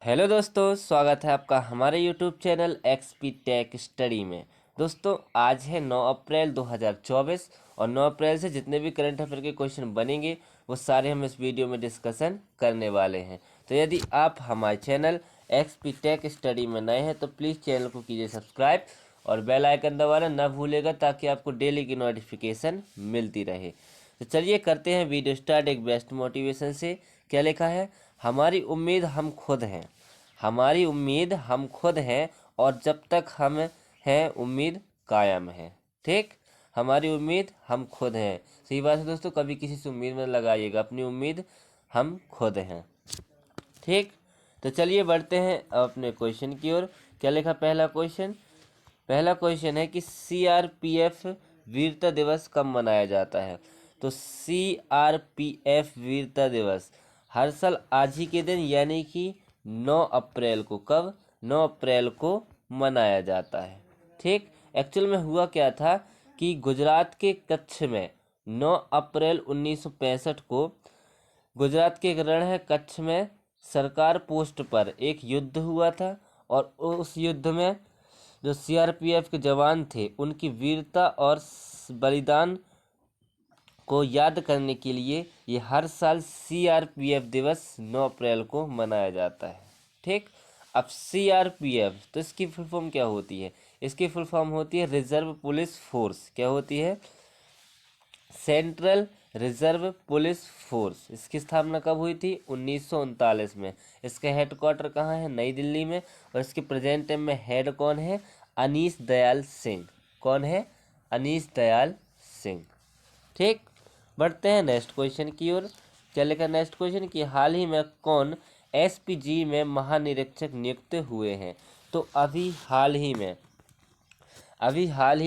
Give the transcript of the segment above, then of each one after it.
Hello दोस्तों, स्वागत है आपका हमारे YouTube channel XP tech study में। दोस्तों आज है 9 अप्रैल 2024 और 9 अप्रैल से जितने भी करंट अफेयर के क्वेश्चन बनेंगे वो सारे हम इस वीडियो में डिस्कशन करने वाले हैं। तो यदि आप हमारे चैनल एक्सपी टेक स्टडी में नए हैं तो प्लीज़ चैनल को कीजिए सब्सक्राइब और बेल आइकन दबाना ना भूलेगा ताकि आपको डेली की नोटिफिकेशन मिलती रहे। तो चलिए करते हैं वीडियो स्टार्ट एक बेस्ट मोटिवेशन से। क्या लिखा है? हमारी उम्मीद हम खुद हैं, हमारी उम्मीद हम खुद हैं और जब तक हम हैं उम्मीद कायम है। ठीक, हमारी उम्मीद हम खुद हैं। सही बात है दोस्तों, कभी किसी से उम्मीद मत लगाइएगा, अपनी उम्मीद हम खुद हैं। ठीक, तो चलिए बढ़ते हैं अपने क्वेश्चन की ओर। क्या लिखा पहला क्वेश्चन? पहला क्वेश्चन है कि सीआरपीएफ वीरता दिवस कब मनाया जाता है? तो सीआरपीएफ वीरता दिवस हर साल आज ही के दिन यानी कि 9 अप्रैल को, कब? 9 अप्रैल को मनाया जाता है। ठीक, एक्चुअल में हुआ क्या था कि गुजरात के कच्छ में 9 अप्रैल 1965 को गुजरात के एक रण है कच्छ में सरकार पोस्ट पर एक युद्ध हुआ था और उस युद्ध में जो सीआरपीएफ के जवान थे उनकी वीरता और बलिदान को याद करने के लिए ये हर साल सीआरपीएफ दिवस 9 अप्रैल को मनाया जाता है। ठीक, अब सीआरपीएफ तो इसकी फुल फॉर्म क्या होती है? इसकी फुल फॉर्म होती है रिजर्व पुलिस फोर्स। क्या होती है? Central reserve police force. इसकी स्थापना कब हुई थी? 1939 में। इसका हेडक्वार्टर कहाँ है? नई दिल्ली में। और इसके प्रेजेंट टाइम में हेड कौन है? अनीश दयाल सिंह। कौन है? अनीश दयाल सिंह। ठीक, बढ़ते हैं नेक्स्ट क्वेश्चन की ओर। क्या लिखा नेक्स्ट क्वेश्चन? कि हाल ही में कौन एसपीजी में महानिरीक्षक नियुक्त हुए हैं? तो अभी हाल ही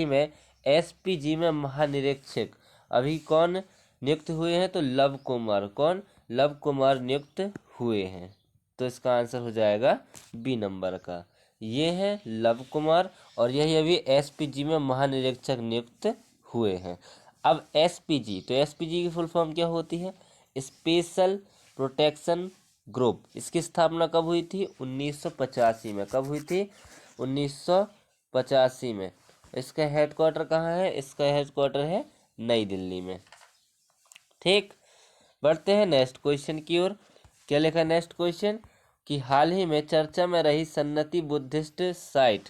में एसपीजी में महानिरीक्षक अभी कौन नियुक्त हुए हैं? तो लव कुमार। कौन? लव कुमार नियुक्त हुए हैं। तो इसका आंसर हो जाएगा बी नंबर का। ये हैं लव कुमार और यही अभी एसपीजी में महानिरीक्षक नियुक्त हुए हैं। अब एसपीजी, तो एसपीजी की फुल फॉर्म क्या होती है? Special protection group. इसकी स्थापना कब हुई थी? 1985 में। कब हुई थी? 1985 में। इसका हेडक्वार्टर कहाँ है? इसका हेडक्वार्टर है नई दिल्ली में। ठीक, बढ़ते हैं नेक्स्ट क्वेश्चन की ओर। क्या लिखा नेक्स्ट क्वेश्चन? कि हाल ही में चर्चा में रही सन्नति बुद्धिस्ट साइट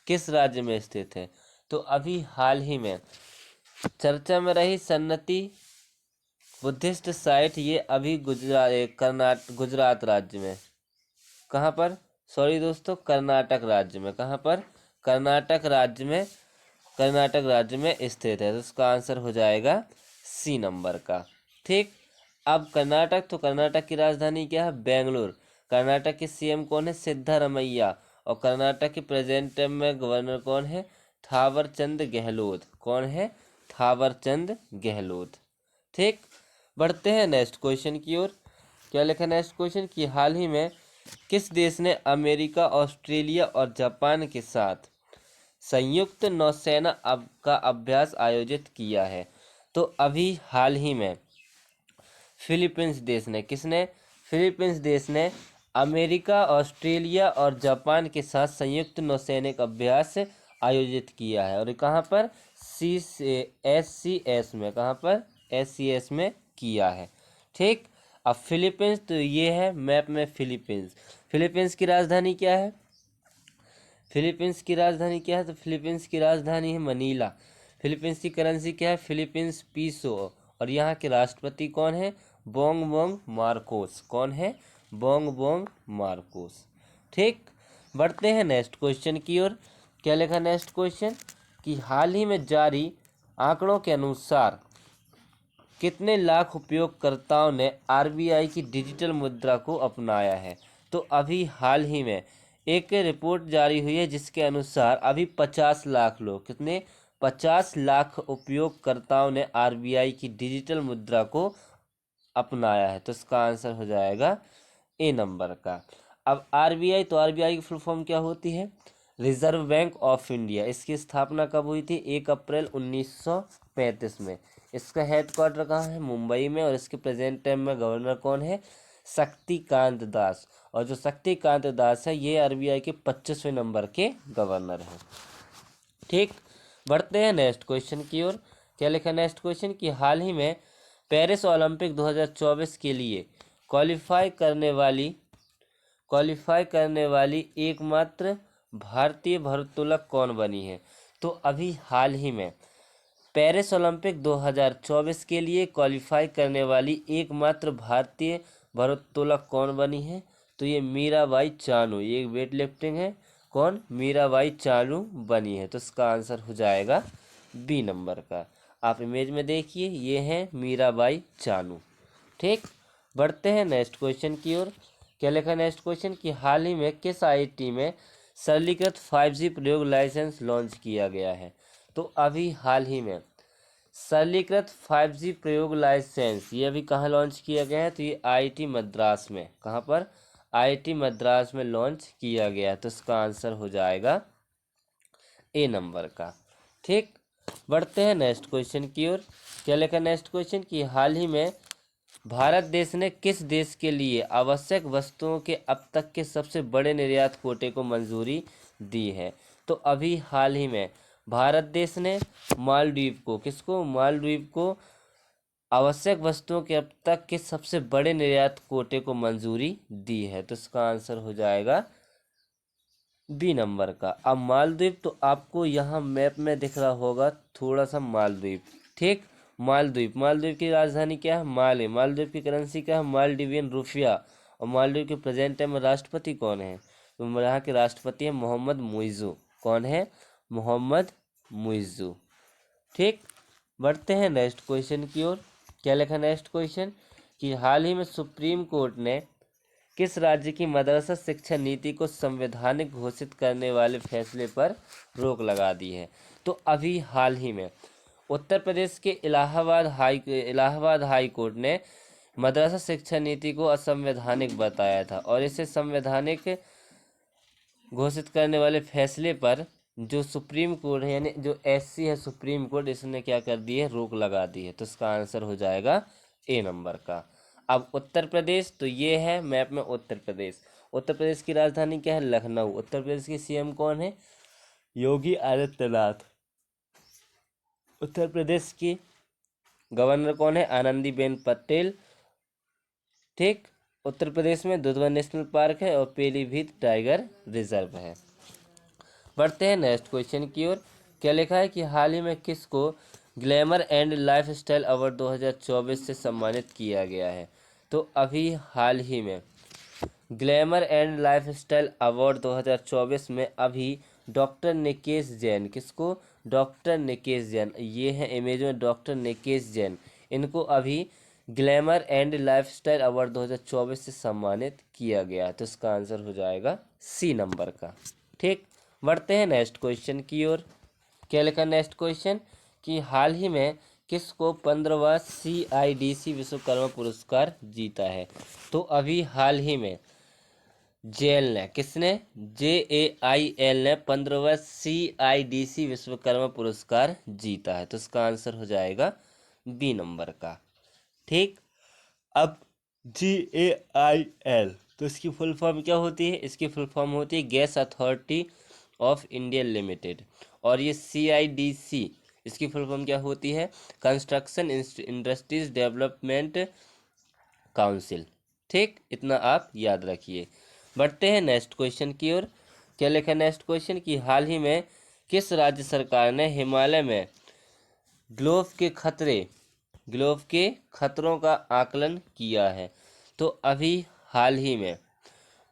किस राज्य में स्थित है? तो अभी हाल ही में चर्चा में रही सन्नति बुद्धिस्ट साइट ये अभी गुजरात राज्य में। कहाँ पर? सॉरी दोस्तों, कर्नाटक राज्य में। कहाँ पर? कर्नाटक राज्य में। कर्नाटक राज्य में स्थित है। तो उसका आंसर हो जाएगा सी नंबर का। ठीक, अब कर्नाटक, तो कर्नाटक की राजधानी क्या है? बेंगलुरु। कर्नाटक के सीएम कौन है? सिद्धारमैया। और कर्नाटक के प्रेजेंट टाइम में गवर्नर कौन है? थावरचंद गहलोत। कौन है? थावरचंद गहलोत। ठीक, बढ़ते हैं नेक्स्ट क्वेश्चन की ओर। क्या लिखा नेक्स्ट क्वेश्चन? कि हाल ही में किस देश ने अमेरिका, ऑस्ट्रेलिया और जापान के साथ संयुक्त नौसेना का अभ्यास आयोजित किया है? तो अभी हाल ही में फिलीपींस देश ने, किसने? फिलीपींस देश ने अमेरिका, ऑस्ट्रेलिया और जापान के साथ संयुक्त नौसैनिक अभ्यास आयोजित किया है। और कहाँ पर? SCS में। कहाँ पर? SCS में किया है। ठीक, अब फिलीपींस, तो ये है मैप में फिलीपींस। फिलीपींस की राजधानी क्या है? फिलीपींस की राजधानी क्या है? तो फिलीपींस की राजधानी है मनीला। फिलीपींस की करेंसी क्या है? फिलीपींस पीसो। और यहाँ के राष्ट्रपति कौन है? Bong Bong Marcos. कौन है? Bong Bong Marcos. ठीक, बढ़ते हैं नेक्स्ट क्वेश्चन की ओर। क्या लिखा नेक्स्ट क्वेश्चन? कि हाल ही में जारी आंकड़ों के अनुसार कितने लाख उपयोगकर्ताओं ने आरबीआई की डिजिटल मुद्रा को अपनाया है? तो अभी हाल ही में एक रिपोर्ट जारी हुई है जिसके अनुसार अभी 50 लाख लोग, कितने? 50 लाख उपयोगकर्ताओं ने आरबीआई की डिजिटल मुद्रा को अपनाया है। तो इसका आंसर हो जाएगा ए नंबर का। अब आरबीआई, तो आरबीआई की फुल फॉर्म क्या होती है? Reserve bank of India. इसकी स्थापना कब हुई थी? 1 अप्रैल 1935 में। इसका हेडक्वार्टर कहाँ है? मुंबई में। और इसके प्रेजेंट टाइम में गवर्नर कौन है? शक्तिकांत दास। और जो शक्तिकांत दास है ये आरबीआई के 25वें नंबर के गवर्नर हैं। ठीक, बढ़ते हैं नेक्स्ट क्वेश्चन की ओर। क्या लिखा नेक्स्ट क्वेश्चन कि हाल ही में पेरिस ओलंपिक 2024 के लिए क्वालिफाई करने वाली एकमात्र भारतीय भारोत्तोलक कौन बनी है? तो अभी हाल ही में पेरिस ओलंपिक 2024 के लिए क्वालिफाई करने वाली एकमात्र भारतीय भारोत्तोलक कौन बनी है? तो ये मीराबाई चानू, ये वेट लिफ्टिंग है। कौन? मीराबाई चानू बनी है। तो इसका आंसर हो जाएगा बी नंबर का। आप इमेज में देखिए, ये है मीराबाई चानू। ठीक, बढ़ते हैं नेक्स्ट क्वेश्चन की ओर। क्या लिखा नेक्स्ट क्वेश्चन कि हाल ही में किस आईआईटी में सरलीकृत 5G प्रयोग लाइसेंस लॉन्च किया गया है? तो अभी हाल ही में सरलीकृत 5G प्रयोग लाइसेंस ये अभी कहाँ लॉन्च किया गया है? तो ये आईआईटी मद्रास में। कहाँ पर? आईआईटी मद्रास में लॉन्च किया गया है। तो इसका आंसर हो जाएगा ए नंबर का। ठीक, बढ़ते हैं नेक्स्ट क्वेश्चन की ओर। क्या लिखा नेक्स्ट क्वेश्चन कि हाल ही में भारत देश ने किस देश के लिए आवश्यक वस्तुओं के अब तक के सबसे बड़े निर्यात कोटे को मंजूरी दी है? तो अभी हाल ही में भारत देश ने मालदीव को, किसको? मालदीव को आवश्यक वस्तुओं के अब तक के सबसे बड़े निर्यात कोटे को मंजूरी दी है। तो इसका आंसर हो जाएगा बी नंबर का। अब मालदीव तो आपको यहाँ मैप में दिख रहा होगा थोड़ा सा मालदीव। ठीक, मालदीव की राजधानी क्या है? माल है। मालदीव की करेंसी क्या है? मालदीवियन रुपया। और मालदीव के प्रेजेंट टाइम में राष्ट्रपति कौन है? तो यहाँ के राष्ट्रपति है मोहम्मद मुइज़्ज़ू। कौन है? मोहम्मद मुइज़्ज़ू। ठीक, बढ़ते हैं नेक्स्ट क्वेश्चन की ओर। क्या लिखा नेक्स्ट क्वेश्चन कि हाल ही में सुप्रीम कोर्ट ने किस राज्य की मदरसा शिक्षा नीति को संवैधानिक घोषित करने वाले फैसले पर रोक लगा दी है? तो अभी हाल ही में उत्तर प्रदेश के इलाहाबाद हाई कोर्ट ने मदरसा शिक्षा नीति को असंवैधानिक बताया था और इसे संवैधानिक घोषित करने वाले फैसले पर जो सुप्रीम कोर्ट है, यानी जो एससी है सुप्रीम कोर्ट, इसने क्या कर दी है? रोक लगा दी है। तो इसका आंसर हो जाएगा ए नंबर का। अब उत्तर प्रदेश, तो ये है मैप में उत्तर प्रदेश। उत्तर प्रदेश की राजधानी क्या है? लखनऊ। उत्तर प्रदेश के सीएम कौन है? योगी आदित्यनाथ। उत्तर प्रदेश की गवर्नर कौन है? आनंदीबेन पटेल। ठीक, उत्तर प्रदेश में दुधवा नेशनल पार्क है और पीलीभीत टाइगर रिजर्व है। बढ़ते हैं नेक्स्ट क्वेश्चन की ओर। क्या लिखा है कि हाल ही में किसको ग्लैमर एंड लाइफस्टाइल अवार्ड 2024 से सम्मानित किया गया है? तो अभी हाल ही में ग्लैमर एंड लाइफस्टाइल अवार्ड 2024 में अभी डॉक्टर निकेश जैन, किसको? डॉक्टर निकेश जैन, ये है इमेज में डॉक्टर निकेश जैन, इनको अभी ग्लैमर एंड लाइफस्टाइल अवार्ड 2024 से सम्मानित किया गया। तो इसका आंसर हो जाएगा सी नंबर का। ठीक, बढ़ते हैं नेक्स्ट क्वेश्चन की ओर। क्या लिखा नेक्स्ट क्वेश्चन कि हाल ही में किसको 15वां CIDC विश्वकर्मा पुरस्कार जीता है? तो अभी हाल ही में जेल ने, किसने? JAIL ने 15वां CIDC विश्वकर्मा पुरस्कार जीता है। तो इसका आंसर हो जाएगा बी नंबर का। ठीक, अब GAIL, तो इसकी फुल फॉर्म क्या होती है? इसकी फुल फॉर्म होती है gas authority of India limited. और ये CIDC, इसकी फुल फॉर्म क्या होती है? Construction industries development council. ठीक, इतना आप याद रखिए। बढ़ते हैं नेक्स्ट क्वेश्चन की ओर। क्या लिखा नेक्स्ट क्वेश्चन कि हाल ही में किस राज्य सरकार ने हिमालय में ग्लोव के खतरों का आकलन किया है? तो अभी हाल ही में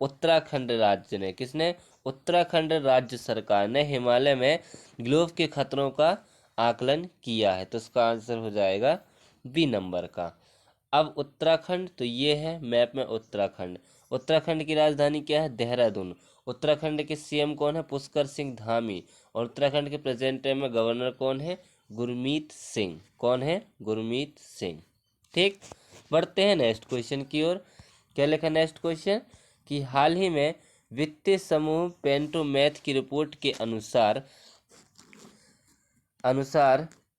उत्तराखंड राज्य ने, किसने? उत्तराखंड राज्य सरकार ने हिमालय में ग्लोव के खतरों का आकलन किया है। तो इसका आंसर हो जाएगा बी नंबर का। अब उत्तराखंड, तो ये है मैप में उत्तराखंड। उत्तराखंड की राजधानी क्या है? देहरादून। उत्तराखंड के सीएम कौन है? पुष्कर सिंह धामी। और उत्तराखंड के प्रेजेंट टाइम में गवर्नर कौन है? गुरमीत सिंह। कौन है? गुरमीत सिंह। ठीक, बढ़ते हैं नेक्स्ट क्वेश्चन की ओर। क्या लिखा नेक्स्ट क्वेश्चन कि हाल ही में वित्तीय समूह पेंटोमैथ की रिपोर्ट के अनुसार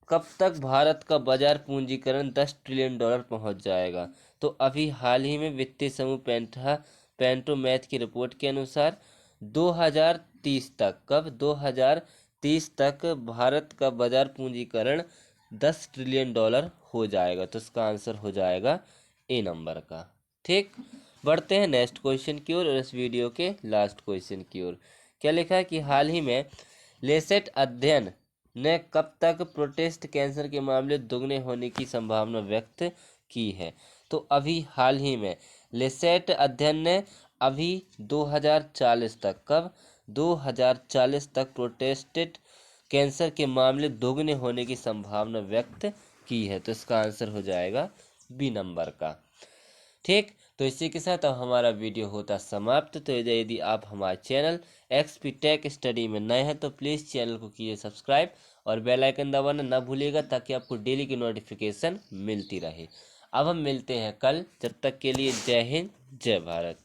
कब तक भारत का बाजार पूंजीकरण 10 ट्रिलियन डॉलर पहुंच जाएगा? तो अभी हाल ही में वित्तीय समूह पेंटोमैथ की रिपोर्ट के अनुसार 2030 तक, कब 2030 तक भारत का बाजार पूंजीकरण 10 ट्रिलियन डॉलर हो जाएगा। तो इसका आंसर हो जाएगा ए नंबर का। ठीक, बढ़ते हैं नेक्स्ट क्वेश्चन की ओर और इस वीडियो के लास्ट क्वेश्चन की ओर। क्या लिखा है कि हाल ही में लेसेट अध्ययन ने कब तक प्रोस्टेट कैंसर के मामले दोगुने होने की संभावना व्यक्त की है? तो अभी हाल ही में लेसेट अध्ययन ने अभी 2040 तक, कब 2040 तक प्रोस्टेट कैंसर के मामले दोगुने होने की संभावना व्यक्त की है। तो इसका आंसर हो जाएगा बी नंबर का। ठीक, तो इसी के साथ अब हमारा वीडियो होता समाप्त। तो यदि आप हमारे चैनल एक्सपी टेक स्टडी में नए हैं तो प्लीज़ चैनल को कीजिए सब्सक्राइब और बेल आइकन दबाना ना भूलिएगा, ताकि आपको डेली की नोटिफिकेशन मिलती रहे। अब हम मिलते हैं कल, जब तक के लिए जय हिंद जय भारत।